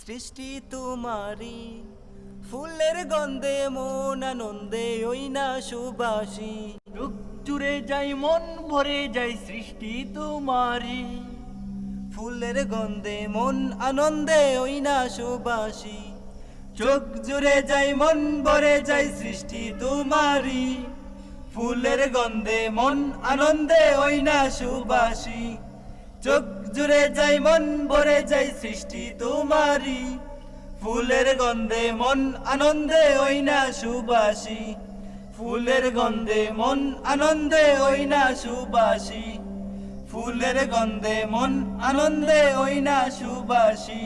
সৃষ্টি তোমারি, ফুলের গন্ধে মন আনন্দে ওই না সুবাসী। চোখ জুড়ে যাই মন ভরে যাই সৃষ্টি তোমারি, ফুলের গন্ধে মন আনন্দে ওই না সুবাসী। চোখ জুড়ে যাই মন ভরে যাই সৃষ্টি তোমারি, ফুলের গন্ধে মন আনন্দে ওই না সুবাসী। চোখ জুড়ে যাই মন ভরে যাই সৃষ্টি তোমারি, ফুলের গন্ধে মন আনন্দে ওই না সুবাসী। ফুলের গন্ধে মন আনন্দে ওই না সুবাসী। ফুলের গন্ধে মন আনন্দে ওই না সুবাসী।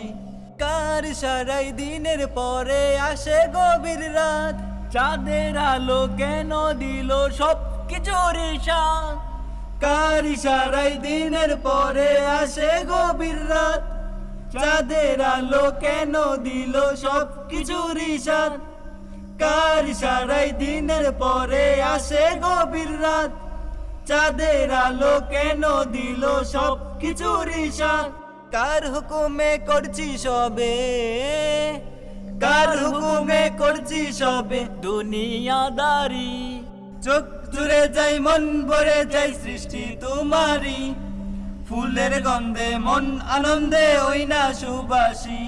কার সারাই দিনের পরে আসে গভীর রাত, চাঁদের আলো কেন দিল সব কিছুর সাথ। কার সারাই দিনের পরে আসে গভীর রাত, চাঁদের আলো কেন দিল সব কিছুর সাথ। কার সারাই দিনের পরে আসে গভীর রাত, চাঁদের আলো কেন দিল সব কিছুর সাথ। কার হুকুমে করছি সবে, কার হুকুমে করছি সবে দুনিয়াদারি। চোখ জুড়ে যাই মন ভরে যাই সৃষ্টি তোমারি, ফুলের গন্ধে মন আনন্দে ওই না সুবাসী।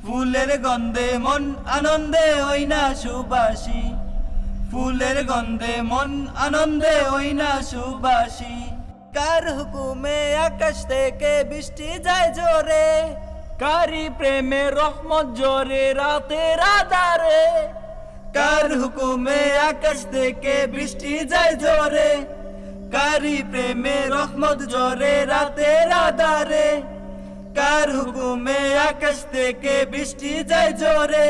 ফুলের গন্ধে মন আনন্দে ওই না সুবাসী। ফুলের গন্ধে মন আনন্দে ওই না সুবাসী। কার হুকুমে আকাশ থেকে বৃষ্টি যায় জোরে, কারি প্রেমে রহমত জোরে রাতের আধারে। কার হুকুমে আকাশ থেকে বৃষ্টি যায় জোরে, কারি প্রেমে রহমত জোরে রাতের আধারে। কার হুকুমে আকাশ থেকে বৃষ্টি যায় জোরে,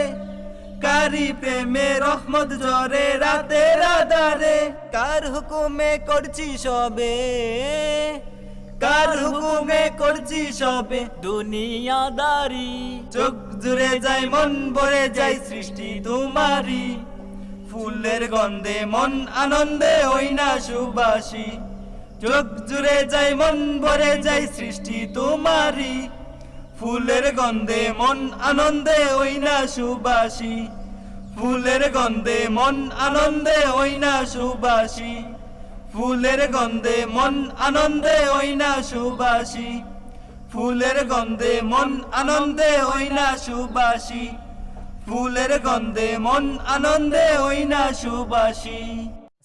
কারি প্রেমে রহমত জোরে রাতের আধারে। কার হুকুমে করছি সবে, কার হুকুমে করছি সবে দুনিয়াদারি। চোখ জুড়ে যাই মন ভরে যাই সৃষ্টি তোমারি, ফুলের গন্ধে মন আনন্দে ওই না সুবাসী। চোখ জুড়ে যাই মন ভরে যাই সৃষ্টি তোমারি, ফুলের গন্ধে মন আনন্দে ওই না সুবাসী। ফুলের গন্ধে মন আনন্দে ওই না সুবাসী। ফুলের গন্ধে মন আনন্দে ওই না সুবাসী। ফুলের গন্ধে মন আনন্দে ওই না সুবাসী। ফুলের গন্ধে মন আনন্দে ওই না সুবাসী।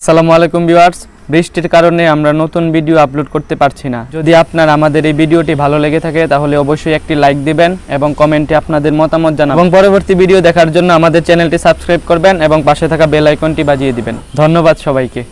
আসসালামু আলাইকুম ভিউয়ার্স, বৃষ্টির কারণে আমরা নতুন ভিডিও আপলোড করতে পারছি না। যদি আপনার আমাদের এই ভিডিওটি ভালো লেগে থাকে তাহলে অবশ্যই একটি লাইক দিবেন এবং কমেন্টে আপনাদের মতামত জানাবেন এবং পরবর্তী ভিডিও দেখার জন্য আমাদের চ্যানেলটি সাবস্ক্রাইব করবেন এবং পাশে থাকা বেল আইকনটি বাজিয়ে দিবেন। ধন্যবাদ সবাইকে।